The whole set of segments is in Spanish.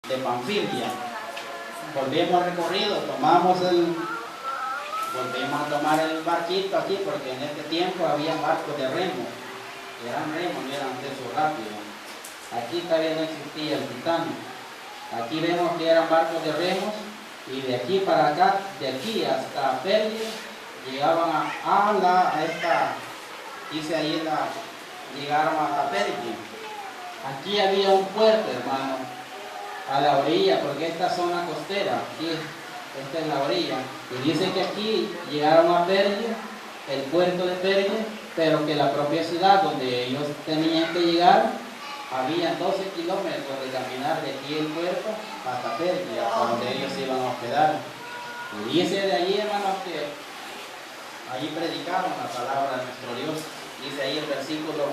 de Panfilia. Volvimos al recorrido, volvimos a tomar el barquito aquí, porque en este tiempo había barcos de remo. Eran remos, no eran de eso rápido. Aquí todavía no existía el Titanic. Aquí vemos que eran barcos de remos, y de aquí para acá, de aquí hasta Perge, llegaban a esta, dice ahí, llegaron hasta Perge. Aquí había un puerto, hermano, a la orilla, porque esta zona costera, aquí, esta es la orilla, y dice que aquí llegaron a Perge, el puerto de Perge, pero que la propia ciudad donde ellos tenían que llegar, había 12 kilómetros de caminar de aquí el puerto hasta Perge, donde ellos se iban a hospedar. Y dice de allí, hermanos, que allí predicaron la palabra de nuestro Dios. Dice ahí el versículo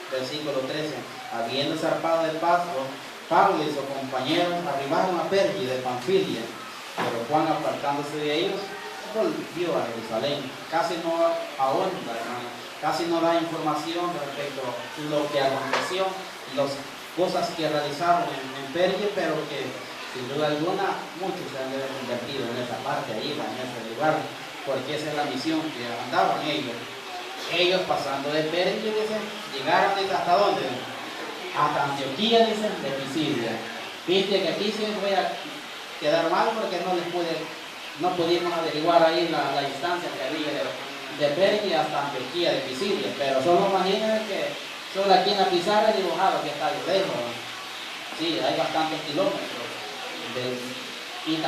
13: habiendo zarpado de Paso, Pablo y sus compañeros arribaron a Perge de Panfilia, pero Juan, apartándose de ellos, volvió a Jerusalén. Casi no ahonda, hermano, casi no da información respecto a lo que aconteció, las cosas que realizaron en Perge, pero que sin duda alguna muchos se han de haber convertido en esa parte ahí, en ese lugar, porque esa es la misión que andaban ellos. Ellos pasando de Perge, dicen, llegaron hasta ¿dónde? Hasta Antioquía, dicen, de Pisidia. Viste que aquí sí voy a quedar mal porque no pudimos averiguar ahí la distancia que había de Perge hasta Antioquía de Pisidia, pero solo imagínense que solo aquí en la pizarra he dibujado que está lejos. Sí, hay bastantes kilómetros. Y de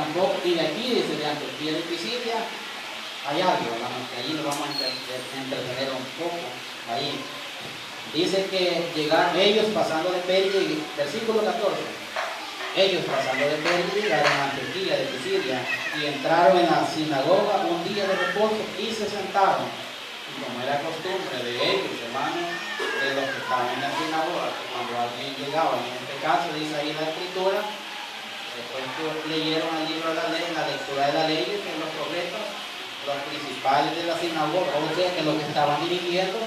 aquí, dice, de Antioquía de Pisidia, hay algo, hermano, que allí nos vamos a entretener un poco. Ahí dice que llegaron ellos pasando de Perge, versículo 14. Ellos pasando de Perge llegaron a Antioquía de Pisidia y entraron en la sinagoga un día de reposo y se sentaron. Y como era costumbre de ellos, hermanos, de los que estaban en la sinagoga, cuando alguien llegaba, en este caso dice ahí la escritura, después leyeron el libro de la ley, la lectura de la ley, que los profetas, los principales de la sinagoga, o sea que los que estaban dirigiendo,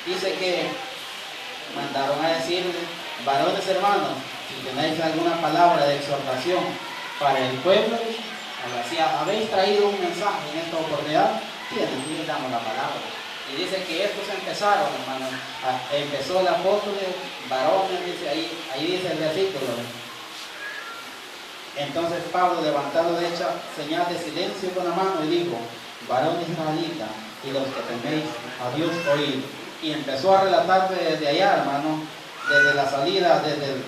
dice que mandaron a decirle: varones hermanos, si tenéis alguna palabra de exhortación para el pueblo, habéis traído un mensaje en esta oportunidad, tienen, y les damos la palabra. Y dice que estos empezaron, hermanos, empezó el apóstol, varones, dice ahí dice el versículo. Entonces Pablo, levantado, hecha señal de silencio con la mano, y dijo: varón israelita, y los que teméis a Dios, oíd. Y empezó a relatar desde allá, hermano, desde la salida, desde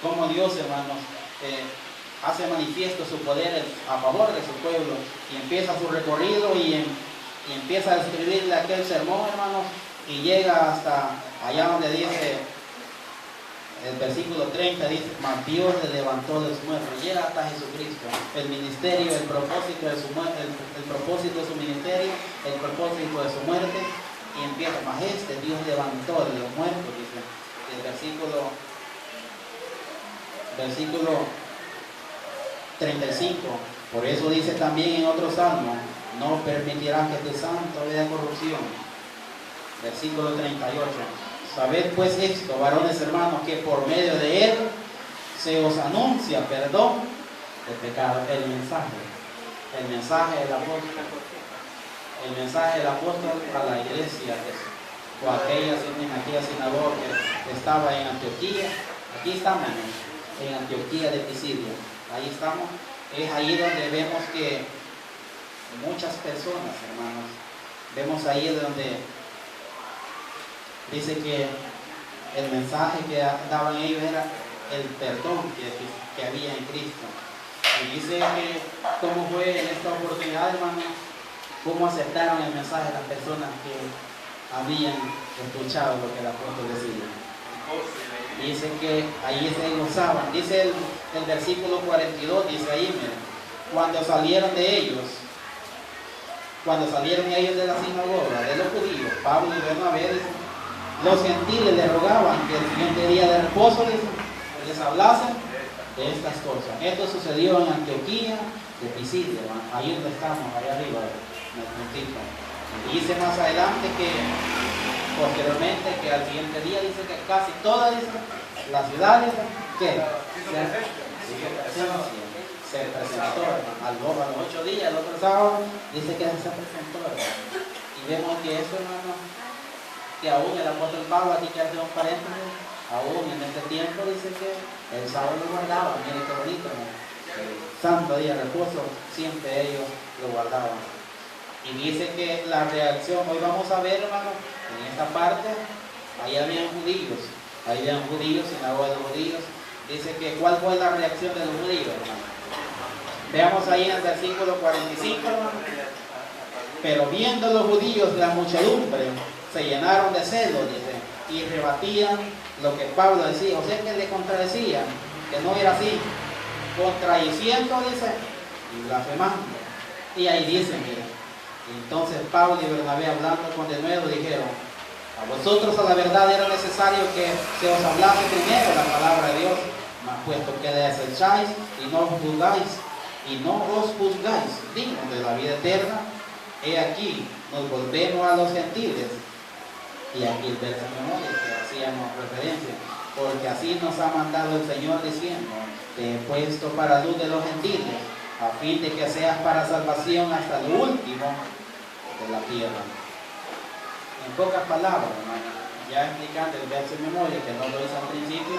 cómo Dios, hermanos, hace manifiesto su poder a favor de su pueblo, y empieza su recorrido y empieza a escribirle aquel sermón, hermanos, y llega hasta allá donde dice el versículo 30, dice: mas Dios le levantó de los muertos. Llega hasta Jesucristo, el ministerio, el propósito de su muerte, el propósito de su ministerio, el propósito de su muerte, y empieza: mas Dios levantó de los muertos, dice el versículo 35. Por eso dice también en otro salmo: no permitirás que tu santo vea corrupción. Versículo 38. Sabed pues esto, varones hermanos, que por medio de él se os anuncia perdón de pecado. El mensaje del apóstol a la iglesia, o aquella sinagoga que estaba en Antioquía. Aquí estamos en Antioquía de Pisidia, ahí estamos. Es ahí donde vemos que muchas personas, hermanos, vemos ahí donde dice que el mensaje que daban ellos era el perdón que había en Cristo. Y dice que cómo fue en esta oportunidad, hermano, cómo aceptaron el mensaje las personas que habían escuchado lo que el apóstol decía. Dice que ahí se gozaban. Dice el versículo 42, dice ahí, miren, cuando salieron ellos de la sinagoga de los judíos, Pablo y Bernabé, los gentiles le rogaban que el siguiente día de reposo les hablasen de estas cosas. Esto sucedió en Antioquía de Pisidia, ahí donde estamos, allá arriba, en el puntito. Y dice más adelante que posteriormente, que al siguiente día dice que casi todas las ciudades, ¿qué? se presentó a los 8 días, el otro sábado, dice que se presentó, hermano. Y vemos que eso, hermano, que aún el apóstol Pablo, aquí que hace un paréntesis, aún en este tiempo dice que el sábado lo guardaba. Miren qué bonito, hermano. El santo día de reposo, siempre ellos lo guardaban. Y dice que la reacción, hoy vamos a ver, hermano, en esta parte, ahí habían judíos, sinagoga de los judíos. Dice que cuál fue la reacción de los judíos, hermano. Veamos ahí en el versículo 45, hermano. Pero viendo los judíos la muchedumbre, se llenaron de celo, dice, y rebatían lo que Pablo decía. O sea que le contradecían, que no era así, contradiciendo, dice, y blasfemando. Y ahí dice, miren, entonces Pablo y Bernabé, hablando con denuedo, dijeron: a vosotros a la verdad era necesario que se os hablase primero la palabra de Dios, mas puesto que desecháis y no os juzgáis dignos de la vida eterna, he aquí, nos volvemos a los gentiles. Y aquí el verso memoria que hacíamos referencia, porque así nos ha mandado el Señor diciendo: te he puesto para luz de los gentiles, a fin de que seas para salvación hasta lo último de la tierra. En pocas palabras, hermano, ya explicando el verso de memoria, que no lo hice al principio,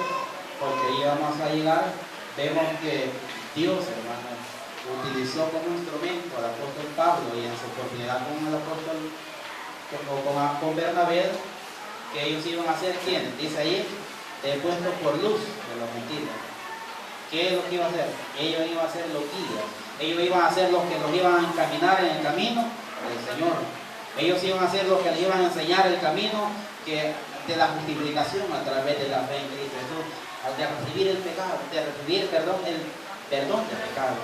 porque íbamos a llegar, vemos que Dios, hermano, utilizó como instrumento al apóstol Pablo, y en su oportunidad con el apóstol, con Bernabé, que ellos iban a ser quienes, dice ahí, te he puesto por luz de los gentiles. ¿Qué es lo que iba a hacer? Ellos iban a ser los guías, ellos iban a ser los que los iban a encaminar en el camino del Señor. Ellos iban a ser los que les iban a enseñar el camino de la justificación a través de la fe en Cristo Jesús, de recibir el pecado, de recibir el perdón de pecados.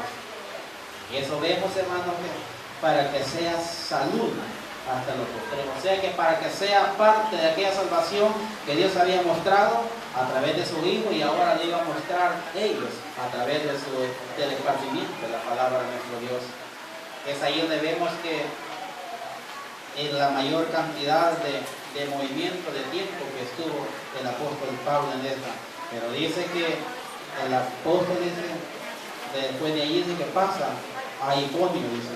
Y eso vemos, hermanos, que para que sea salud hasta lo postrero, o sea que para que sea parte de aquella salvación que Dios había mostrado a través de su Hijo, y ahora le iba a mostrar ellos a través del esparcimiento de la palabra de nuestro Dios. Es ahí donde vemos que en la mayor cantidad de movimiento de tiempo que estuvo el apóstol Pablo en esta. Pero dice que el apóstol dice, después de ahí dice que pasa a Iconio, dice,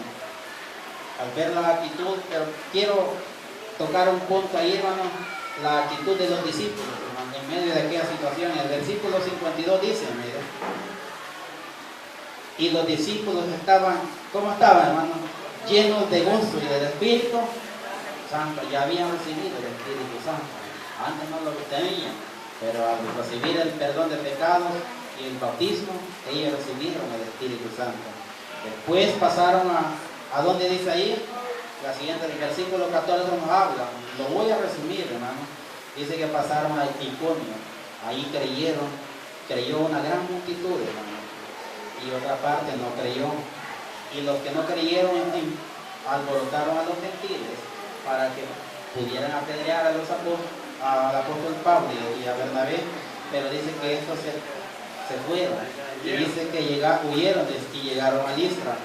al ver la actitud. Pero quiero tocar un punto ahí, hermano, la actitud de los discípulos, hermano, en medio de aquella situación. El versículo 52 dice, mire, y los discípulos estaban, ¿cómo estaban, hermano? Llenos de gozo y del Espíritu Santo. Ya habían recibido el Espíritu Santo, antes no lo tenían, pero al recibir el perdón de pecados y el bautismo, ellos recibieron el Espíritu Santo. Después pasaron ¿a dónde dice ahí? La siguiente, el versículo 14 nos habla, lo voy a resumir, hermano. Dice que pasaron a Iconio, ahí creyó una gran multitud, hermano, y otra parte no creyó. Y los que no creyeron alborotaron a los gentiles para que pudieran apedrear al apóstol Pablo y a Bernabé, pero dice que estos se fueron, y dice que huyeron y llegaron a Listra.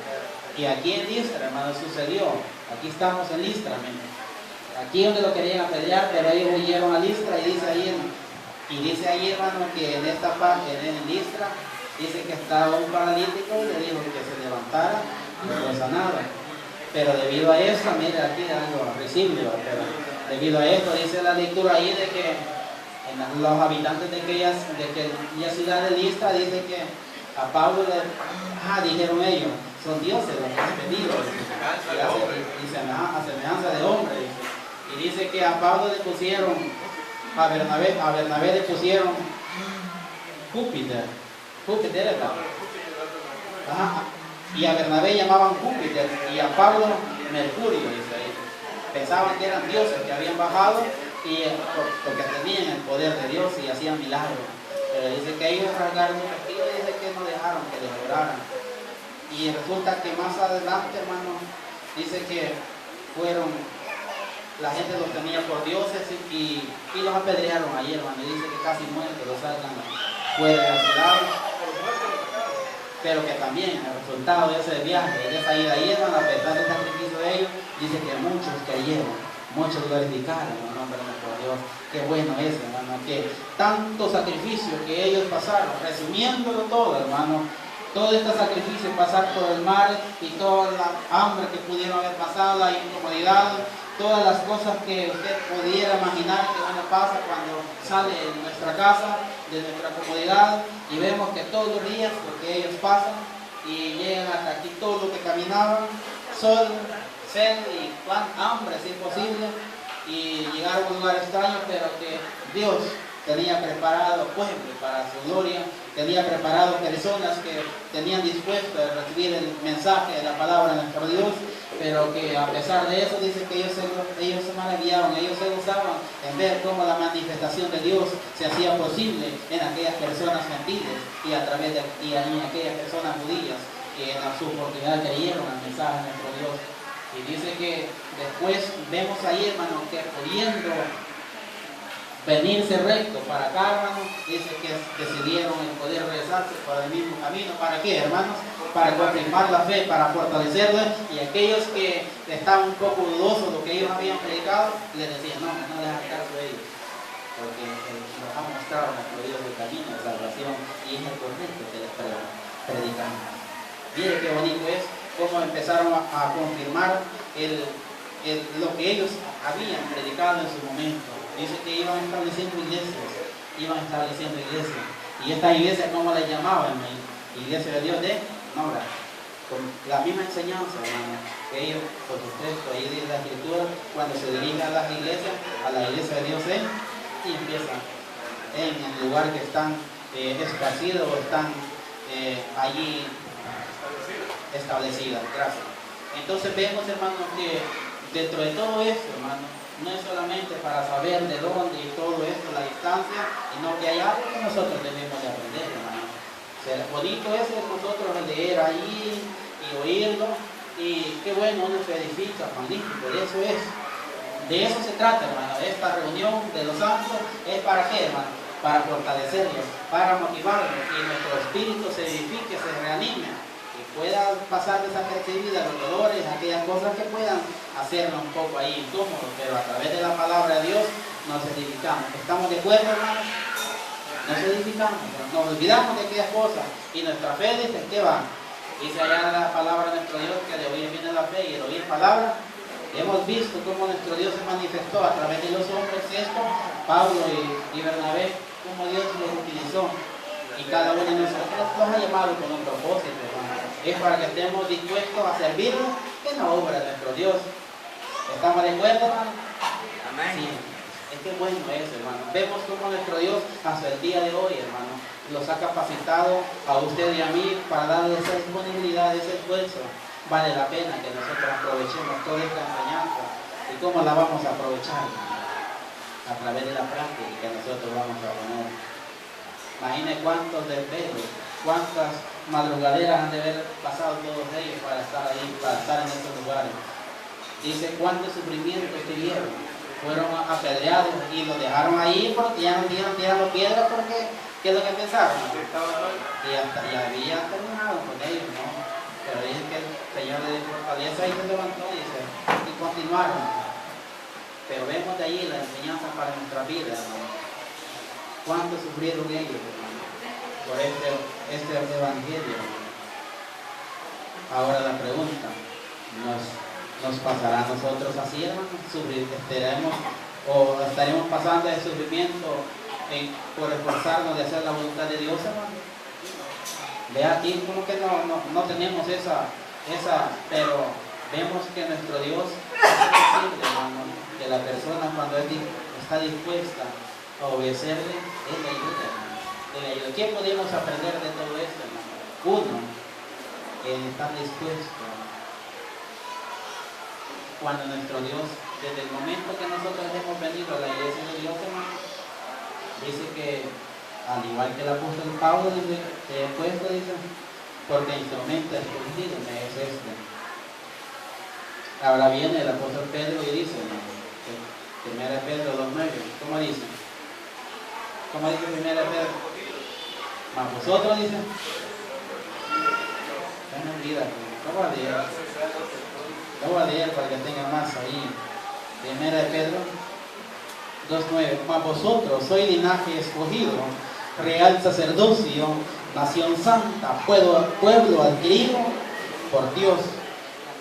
Y aquí en Listra, hermano, sucedió. Aquí estamos en Listra, aquí donde lo querían apedrear, pero ellos huyeron a Listra. Y dice ahí, hermano, que en esta parte, en Listra, dice que estaba un paralítico y le dijo que se levantara y lo sanaba. Pero debido a eso, mire, aquí algo risible, pero debido a esto, dice la lectura ahí de que los habitantes de aquella ciudad de Listra, dice que a Pablo dijeron ellos, son dioses los que han venido, a semejanza de hombre. Y dice que a Pablo le pusieron, a Bernabé le pusieron Júpiter, ¿verdad? Y a Bernabé llamaban Júpiter y a Pablo Mercurio, dice ahí. Pensaban que eran dioses que habían bajado porque tenían el poder de Dios y hacían milagros. Pero dice que ellos rasgaron su vestido y dice que no dejaron que les oraran. Y resulta que más adelante, hermano, dice que la gente los tenía por dioses y los apedrearon ahí, hermano. Y dice que casi muertos los sacan fuera de la ciudad. Pero que también el resultado de ese viaje, de esa ida ahí, hermano, a pesar del sacrificio de ellos, dice que muchos creyeron. muchos glorificaron el nombre de nuestro Dios. Qué bueno es, hermano, que tanto sacrificio que ellos pasaron, resumiéndolo todo, hermano, todo este sacrificio, pasar por el mar y toda la hambre que pudieron haber pasado, la incomodidad, todas las cosas que usted pudiera imaginar que uno pasa cuando sale de nuestra casa, de nuestra comodidad, y vemos que todos los días, porque ellos pasan y llegan hasta aquí, todo lo que caminaban, sol, sed y hambre, si es posible, y llegar a un lugar extraño, pero que Dios tenía preparado pueblo para su gloria, tenía preparado personas que tenían dispuesto a recibir el mensaje de la palabra de nuestro Dios, pero que a pesar de eso dice que ellos se maravillaban, ellos se gozaban en ver cómo la manifestación de Dios se hacía posible en aquellas personas gentiles y a través de en aquellas personas judías que en su oportunidad creyeron al mensaje de nuestro Dios. Y dice que después vemos ahí, hermano, que pudiendo venirse recto para acá, hermanos, dice que decidieron el poder regresarse por el mismo camino. ¿Para qué, hermanos? Para confirmar la fe, para fortalecerla, y aquellos que estaban un poco dudosos de lo que ellos habían predicado, les decían, no les hagas caso a ellos, porque nos ha mostrado nuestro Dios el camino de salvación y es el correcto que les predicamos. Miren qué bonito es cómo empezaron a confirmar lo que ellos habían predicado en su momento. Dice que iban estableciendo iglesias. Y esta iglesia, ¿cómo la llamaban? Iglesia de Dios de Nora. Con la misma enseñanza, hermano, que ellos, por supuesto, ahí dice la escritura, cuando se dirigen a las iglesias, a la iglesia de Dios y empiezan en el lugar que están esparcidos o están allí establecidas. Gracias. Entonces vemos, hermano, que dentro de todo esto, hermano, no es solamente para saber de dónde y todo esto, la distancia, sino que hay algo que nosotros debemos de aprender, hermano. O sea, bonito es nosotros leer ahí y oírlo, y qué bueno uno se edifica, magnífico, de eso se trata, hermano. Esta reunión de los santos es para qué, hermano, para fortalecerlos, para motivarlos, y nuestro espíritu se edifique, se reanime, y pueda pasar desapercibidas los dolores, aquellas cosas que puedan hacernos un poco ahí incómodos, pero a través de la palabra de Dios nos edificamos. ¿Estamos de acuerdo, hermanos? Nos edificamos, nos olvidamos de aquellas cosas, y nuestra fe dice que va. Dice allá la palabra de nuestro Dios que de oír viene la fe y el oír palabra. Hemos visto cómo nuestro Dios se manifestó a través de los hombres, Pablo y Bernabé, cómo Dios los utilizó, y cada uno de nosotros los ha llamado con un propósito, hermano. Es para que estemos dispuestos a servirnos en la obra de nuestro Dios. ¿Estamos de acuerdo, hermano? Amén. Sí. Es que bueno es, hermano. Vemos cómo nuestro Dios hasta el día de hoy, hermano, los ha capacitado a usted y a mí para darle esa disponibilidad, ese esfuerzo. Vale la pena que nosotros aprovechemos toda esta enseñanza. ¿Y cómo la vamos a aprovechar? A través de la práctica que nosotros vamos a poner. Imagine cuántos desvelos, cuántas madrugaderas han de haber pasado todos ellos para estar ahí, para estar en estos lugares. Dice cuántos sufrimientos tuvieron, fueron apedreados y los dejaron ahí porque ya no tirando piedras, porque ¿qué es lo que pensaron? Y había terminado con ellos, ¿no? Pero dice que el Señor le dio fortaleza y se levantó, dice, y continuaron. Pero vemos de allí la enseñanza para nuestra vida, ¿no? ¿Cuánto sufrieron ellos, hermano, por este evangelio? Ahora la pregunta, ¿nos pasará a nosotros así, hermano? ¿Estaremos pasando el sufrimiento por esforzarnos de hacer la voluntad de Dios, hermano? Vea aquí como que no tenemos esa, pero vemos que nuestro Dios es posible, hermano, que la persona cuando está dispuesta a obedecerle, Él le ayuda, hermano. ¿Qué podemos aprender de todo esto, hermano? Uno, el estar dispuesto. Cuando nuestro Dios, desde el momento que nosotros hemos venido a la iglesia de Dios, hermano, dice que, al igual que el apóstol Pablo dice, te he puesto, dice, porque instrumento escogido me es este. Ahora viene el apóstol Pedro y dice, primera Pedro 2:9, ¿cómo dice? ¿Cómo dice primera Pedro? Más vosotros, dice, ¿cómo va a leer? Lo voy a leer para que tenga más ahí. Primera de Pedro 2:9. Mas vosotros sois linaje escogido, real sacerdocio, nación santa, pueblo adquirido por Dios,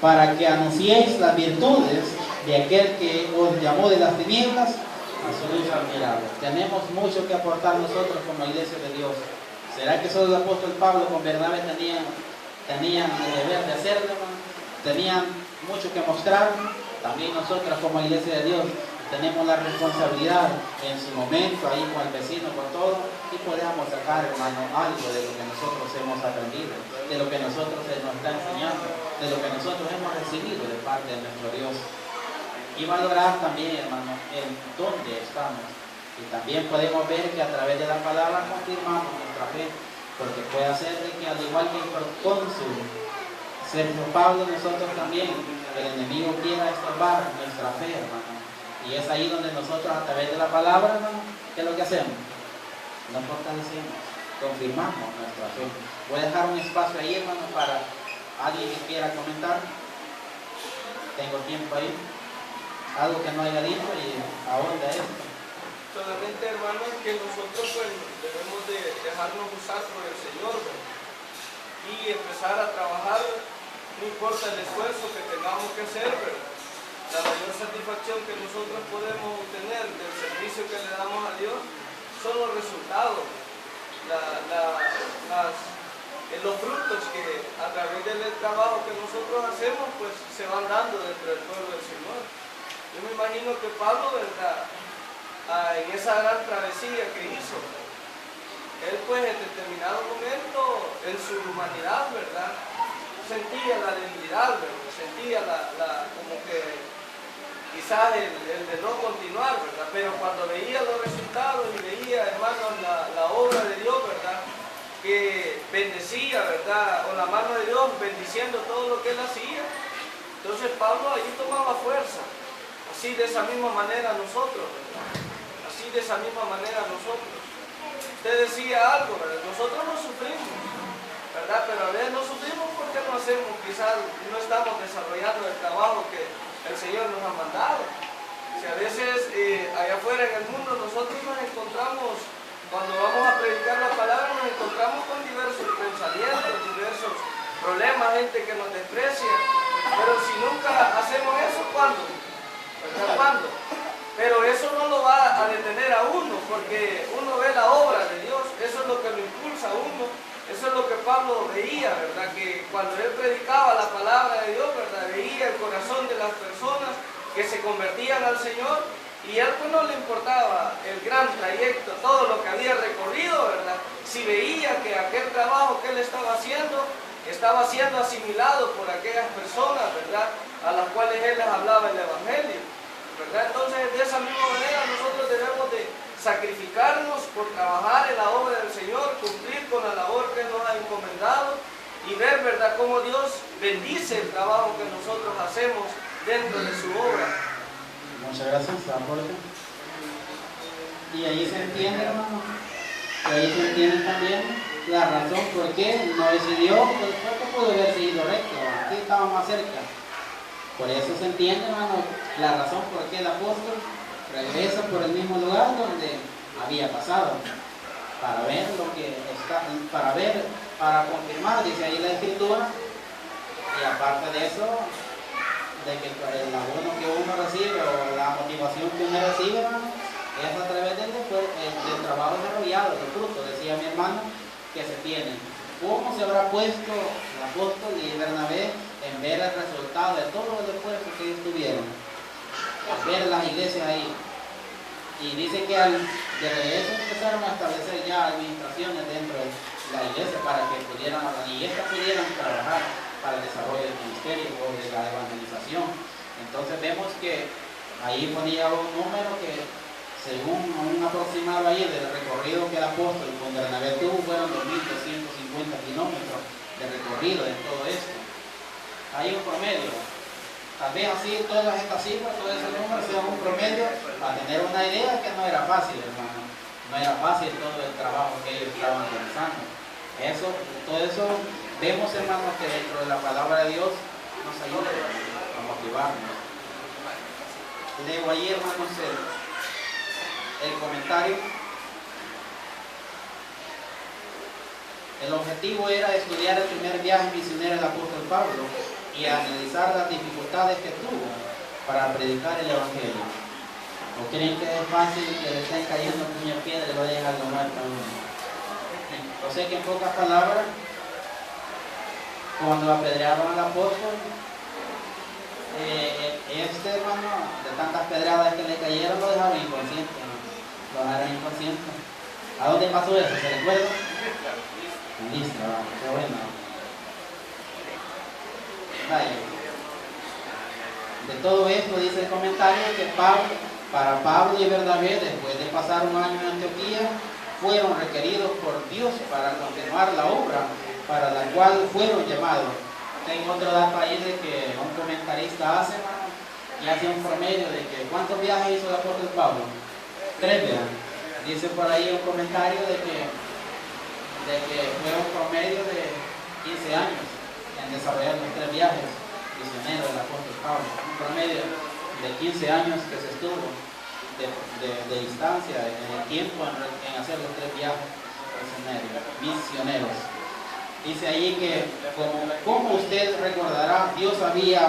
para que anunciéis las virtudes de aquel que os llamó de las tinieblas a su luz admirable. Tenemos mucho que aportar nosotros como iglesia de Dios. ¿Será que solo el apóstol Pablo con Bernabé tenían el deber de hacerlo? Tenían mucho que mostrar. También nosotros como iglesia de Dios tenemos la responsabilidad en su momento, ahí con el vecino, con todo, y podamos sacar, hermano, algo de lo que nosotros hemos aprendido, de lo que nosotros se nos está enseñando, de lo que nosotros hemos recibido de parte de nuestro Dios. Y valorar también, hermano, en dónde estamos. Y también podemos ver que a través de la palabra confirmamos nuestra fe, porque puede ser de que al igual que el procónsul Sergio Pablo, nosotros también, el enemigo quiera estorbar nuestra fe, hermano. Y es ahí donde nosotros a través de la palabra, hermano, ¿qué es lo que hacemos? Nos fortalecemos, confirmamos nuestra fe. Voy a dejar un espacio ahí, hermano, para alguien que quiera comentar. Tengo tiempo ahí. Algo que no haya dicho y ahonda esto. Solamente, hermano, que nosotros pues debemos de dejarnos usar por el Señor, ¿verdad? Y empezar a trabajar, no importa el esfuerzo que tengamos que hacer, ¿verdad? La mayor satisfacción que nosotros podemos obtener del servicio que le damos a Dios son los resultados, los frutos que a través del trabajo que nosotros hacemos pues se van dando dentro del pueblo del Señor. Yo me imagino que Pablo, ¿verdad? En esa gran travesía que hizo, él pues en determinado momento en su humanidad, ¿verdad? Sentía la debilidad, ¿verdad? Sentía como que quizás el de no continuar, ¿verdad? Pero cuando veía los resultados y veía, hermanos, la obra de Dios, ¿verdad? Que bendecía, ¿verdad? O la mano de Dios bendiciendo todo lo que él hacía. Entonces Pablo allí tomaba fuerza. Así de esa misma manera nosotros, ¿verdad? Así de esa misma manera nosotros. Usted decía algo, ¿verdad? Nosotros no sufrimos, ¿verdad? Pero a veces no sufrimos porque no hacemos, quizás no estamos desarrollando el trabajo que el Señor nos ha mandado. Si a veces allá afuera en el mundo nosotros nos encontramos, cuando vamos a predicar la palabra, nos encontramos con diversos pensamientos, diversos problemas, gente que nos desprecia. Pero si nunca hacemos eso, ¿cuándo? ¿Verdad? ¿Cuándo? Pero eso no lo va a detener a uno, porque uno ve la obra de Dios, eso es lo que lo impulsa a uno, eso es lo que Pablo veía, ¿verdad? Que cuando él predicaba la palabra de Dios, ¿verdad? Veía el corazón de las personas que se convertían al Señor, y a él pues no le importaba el gran trayecto, todo lo que había recorrido, ¿verdad? Si veía que aquel trabajo que él estaba siendo asimilado por aquellas personas, ¿verdad? A las cuales él les hablaba el Evangelio, ¿verdad? Entonces, de esa misma manera nosotros debemos de sacrificarnos por trabajar en la obra del Señor, cumplir con la labor que nos ha encomendado y ver, ¿verdad?, cómo Dios bendice el trabajo que nosotros hacemos dentro de su obra. Muchas gracias, aporte. Y ahí se entiende, hermano, y ahí se entiende también la razón por qué no decidió, porque pudo haber seguido recto, aquí estaba más cerca. Por eso se entiende, hermano, la razón por qué el apóstol regresa por el mismo lugar donde había pasado, para ver lo que está, para confirmar, dice ahí la escritura, y aparte de eso, de que el abono que uno recibe o la motivación que uno recibe, hermano, es a través del trabajo desarrollado, del fruto, decía mi hermano, que se tiene. ¿Cómo se habrá puesto el apóstol y Bernabé en ver el resultado de todo el esfuerzo que ellos tuvieron? Ver las iglesias ahí. Y dice que de regreso empezaron a establecer ya administraciones dentro de la iglesia para que pudieran trabajar para el desarrollo del ministerio o de la evangelización. Entonces vemos que ahí ponía un número que, según un aproximado ahí del recorrido que el apóstol con Bernabé tuvo, fueron 2.250 kilómetros de recorrido en todo esto. Hay un promedio. Tal vez así todas estas cifras, todos esos números sean un promedio para tener una idea que no era fácil, hermano. No era fácil todo el trabajo que ellos estaban realizando. Todo eso vemos, hermanos, que dentro de la palabra de Dios nos ayuda a motivarnos. leo ahí, hermanos, el comentario. El objetivo era estudiar el primer viaje misionero del apóstol Pablo y analizar las dificultades que tuvo para predicar el Evangelio. ¿O creen que es fácil que le estén cayendo puño de piedra y lo dejen algo mal para uno? O sea que en pocas palabras, cuando apedrearon al apóstol, este hermano, de tantas pedradas que le cayeron, lo dejaron inconsciente, ¿no? Lo dejaron inconsciente. ¿A dónde pasó eso? ¿Se recuerda? Listo, qué bueno. Vaya. De todo esto dice el comentario que para Pablo y Bernabé, después de pasar un año en Antioquía, fueron requeridos por Dios para continuar la obra para la cual fueron llamados. Tengo otro dato ahí de que un comentarista hace, y hace un promedio de que ¿cuántos viajes hizo el apóstol Pablo? 3 viajes. Dice por ahí un comentario de que fue un promedio de 15 años en desarrollar los 3 viajes misioneros del apóstol Pablo. Un promedio de 15 años que se estuvo de distancia en el tiempo en hacer los 3 viajes misioneros. Dice allí que, como usted recordará, Dios había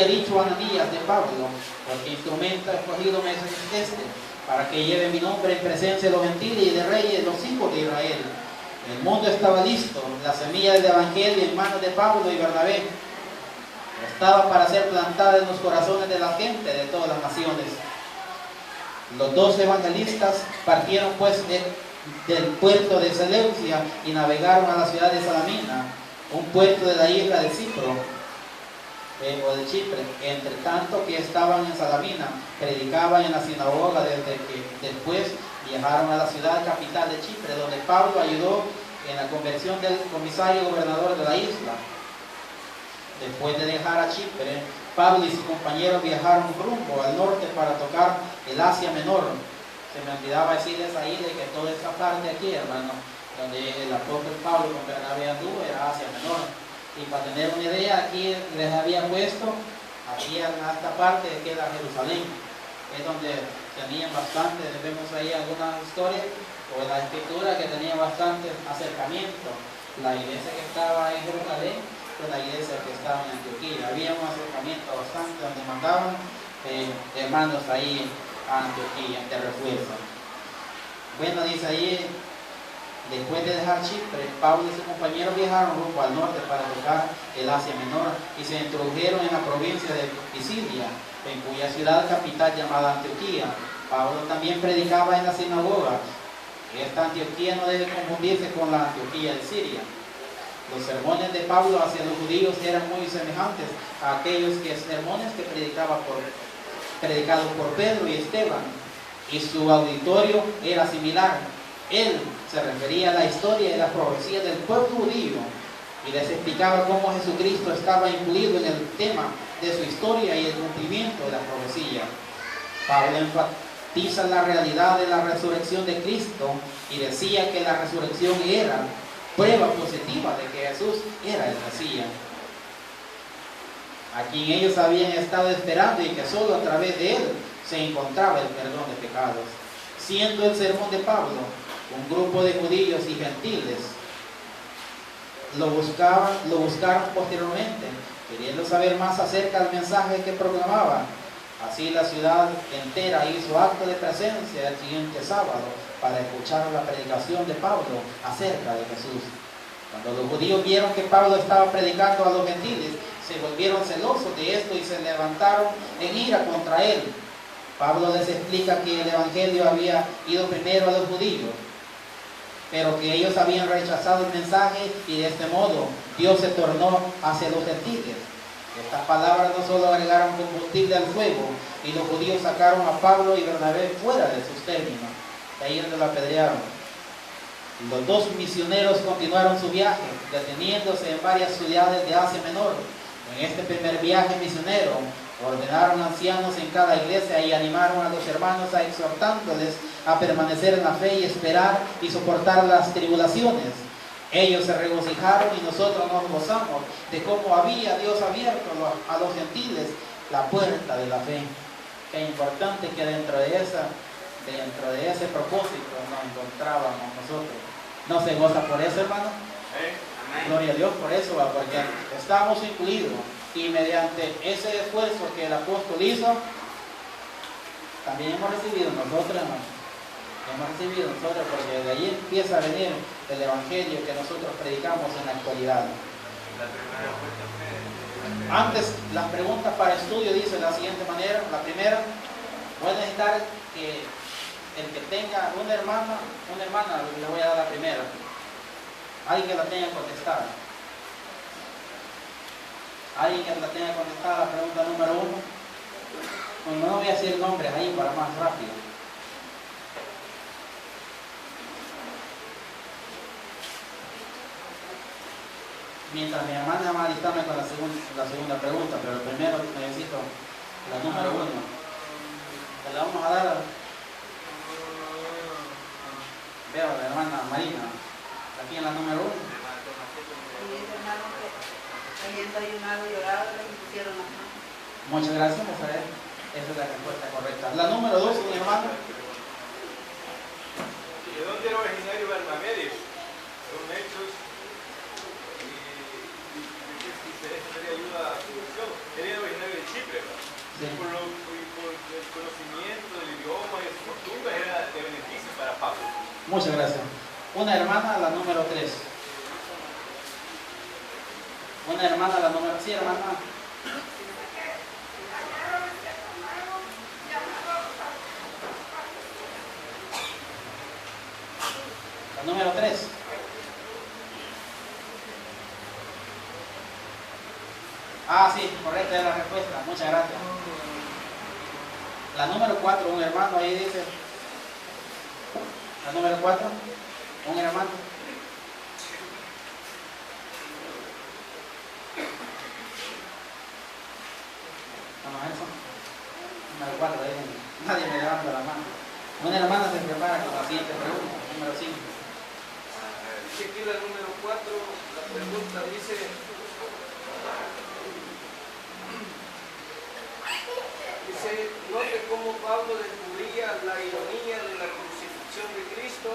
dicho a Ananías de Pablo, porque instrumento escogido me es este, para que lleve mi nombre en presencia de los gentiles y de reyes, los hijos de Israel. El mundo estaba listo, la semilla del evangelio en manos de Pablo y Bernabé estaba para ser plantada en los corazones de la gente de todas las naciones. Los 2 evangelistas partieron pues del puerto de Seleucia y navegaron a la ciudad de Salamina, un puerto de la isla de Cipro, o de Chipre. Entre tanto que estaban en Salamina, predicaban en la sinagoga, desde que después viajaron a la ciudad capital de Chipre, donde Pablo ayudó en la conversión del comisario gobernador de la isla. Después de dejar a Chipre, Pablo y sus compañeros viajaron rumbo al norte para tocar el Asia Menor. Se me olvidaba decirles ahí de que toda esta parte aquí, hermano, donde el apóstol Pablo con Bernabé anduvo, era Asia Menor. Y para tener una idea, aquí les había puesto, aquí en esta parte que era Jerusalén, es donde tenían bastante, vemos ahí algunas historias, o en la escritura que tenía bastante acercamiento. La iglesia que estaba en Jerusalén con la iglesia que estaba en Antioquía. Había un acercamiento bastante donde mandaban hermanos ahí a Antioquía de refuerzo. Bueno, dice ahí, después de dejar Chipre, Pablo y sus compañeros viajaron rumbo al norte para tocar el Asia Menor y se introdujeron en la provincia de Pisidia, en cuya ciudad capital llamada Antioquía. Pablo también predicaba en la sinagoga. Esta Antioquía no debe confundirse con la Antioquía de Siria. Los sermones de Pablo hacia los judíos eran muy semejantes a aquellos sermones que predicados por Pedro y Esteban, y su auditorio era similar. Él se refería a la historia y las profecías del pueblo judío y les explicaba cómo Jesucristo estaba incluido en el tema de su historia y el cumplimiento de la profecía. Pablo enfatiza la realidad de la resurrección de Cristo y decía que la resurrección era prueba positiva de que Jesús era el Mesías, a quien ellos habían estado esperando y que solo a través de él se encontraba el perdón de pecados. Siendo el sermón de Pablo, un grupo de judíos y gentiles lo buscaron posteriormente, queriendo saber más acerca del mensaje que proclamaba. Así la ciudad entera hizo acto de presencia el siguiente sábado para escuchar la predicación de Pablo acerca de Jesús. Cuando los judíos vieron que Pablo estaba predicando a los gentiles, se volvieron celosos de esto y se levantaron en ira contra él. Pablo les explica que el evangelio había ido primero a los judíos, pero que ellos habían rechazado el mensaje y de este modo Dios se tornó hacia los gentiles. Estas palabras no solo agregaron combustible al fuego, y los judíos sacaron a Pablo y Bernabé fuera de sus términos, de ahí donde lo apedrearon. Los 2 misioneros continuaron su viaje, deteniéndose en varias ciudades de Asia Menor. En este primer viaje misionero, ordenaron ancianos en cada iglesia y animaron a los hermanos exhortándoles a permanecer en la fe y esperar y soportar las tribulaciones. Ellos se regocijaron y nosotros nos gozamos de cómo había Dios abierto a los gentiles la puerta de la fe. Qué importante que dentro de ese propósito nos encontrábamos nosotros. ¿No se goza por eso, hermano? Gloria a Dios por eso, porque estamos incluidos y mediante ese esfuerzo que el apóstol hizo, también hemos recibido nosotros, hermano. Hemos recibido nosotros, porque de ahí empieza a venir el evangelio que nosotros predicamos en la actualidad. Antes, las preguntas para estudio dice de la siguiente manera. La primera, voy a necesitar que el que tenga una hermana, le voy a dar la primera. Alguien que la tenga contestada. Alguien que la tenga contestada, la pregunta número 1. Bueno, no voy a decir nombres ahí para más rápido. Mientras mi hermana va a alistarme con la segunda pregunta, pero primero necesito la número 1. Se la vamos a dar a... Veo a la hermana Marina. Aquí en la número 1. Habiendo ayunado y orado, le pusieron las manos. Muchas gracias, Rafael. Esa es la respuesta correcta. La número 2, mi hermano. ¿De dónde era originario Barnabé? Son hechos y sería ayuda a su misión. Él era originario de Chipre, ¿verdad? Sí. Por el conocimiento del idioma y su costumbre era de beneficio para Pablo. Muchas gracias. Una hermana, la número 3. Una hermana, la número... Sí, hermana. La número 3. Ah, sí, correcta es la respuesta. Muchas gracias. La número 4, un hermano, ahí dice. La número 4, un hermano. Vamos a eso. Número 4, ahí nadie me levanta la mano. Una hermana se prepara con la siguiente pregunta. Número 5. Dice aquí la número 4, la pregunta dice: note cómo Pablo descubría la ironía de la crucifixión de Cristo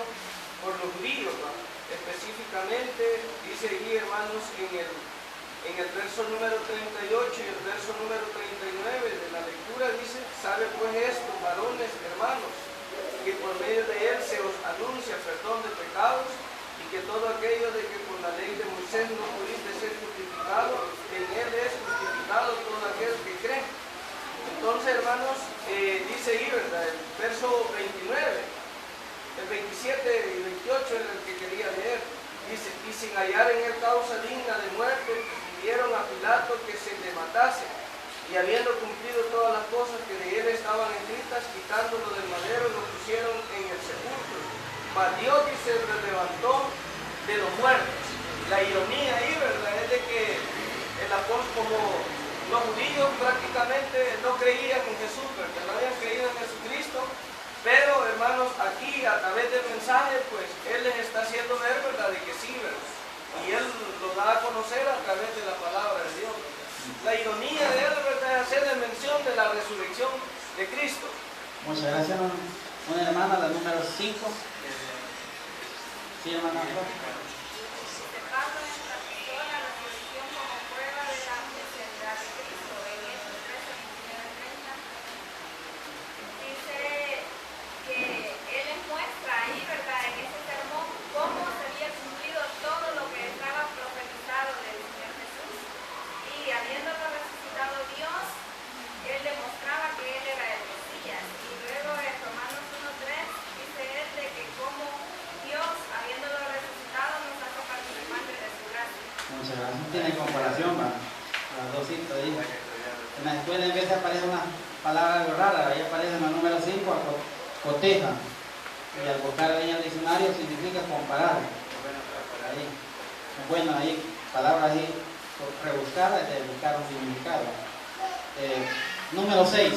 por los judíos, ¿no? Específicamente dice ahí, hermanos, en el verso número 38 y el verso número 39 de la lectura dice: sabe pues esto, varones, hermanos, que por medio de él se os anuncia perdón de pecados, y que todo aquello de que por la ley de Moisés no pudiste ser justificado, en él es justificado todo aquel que cree. Entonces, hermanos, dice ahí, ¿verdad? El verso 29, el 27 y 28 era el que quería leer. Dice: y sin hallar en él causa digna de muerte, pidieron a Pilato que se le matase. Y habiendo cumplido todas las cosas que de él estaban escritas, quitándolo del madero, lo pusieron en el sepulcro. Mas Dios, dice, lo levantó de los muertos. La ironía ahí, ¿verdad?, es de que el apóstol, como los judíos prácticamente no creían en Jesús, ¿verdad?, no habían creído en Jesucristo, pero, hermanos, aquí a través del mensaje, pues, Él les está haciendo ver, ¿verdad?, de que sí, ¿verdad?, y Él lo da a conocer a través de la palabra de Dios. La ironía de Él, ¿verdad?, es hacer mención de la resurrección de Cristo. Muchas gracias, hermano. Una hermana, la número 5. Sí, hermana. Tiene comparación, para los dos citas ahí. En la escuela en vez de aparecer una palabra algo rara, ahí aparece en el número 5, coteja. Y al buscar ahí en el diccionario significa comparar. Ahí. Bueno, ahí, palabras ahí rebuscadas de buscar un significado. Número 6.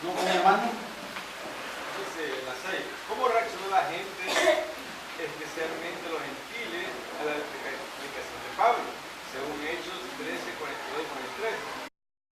¿No, mi hermano? Dice la 6. ¿Cómo reaccionó la gente, especialmente los gentiles, a la explicación de Pablo? Según Hechos 13, 42 y 43.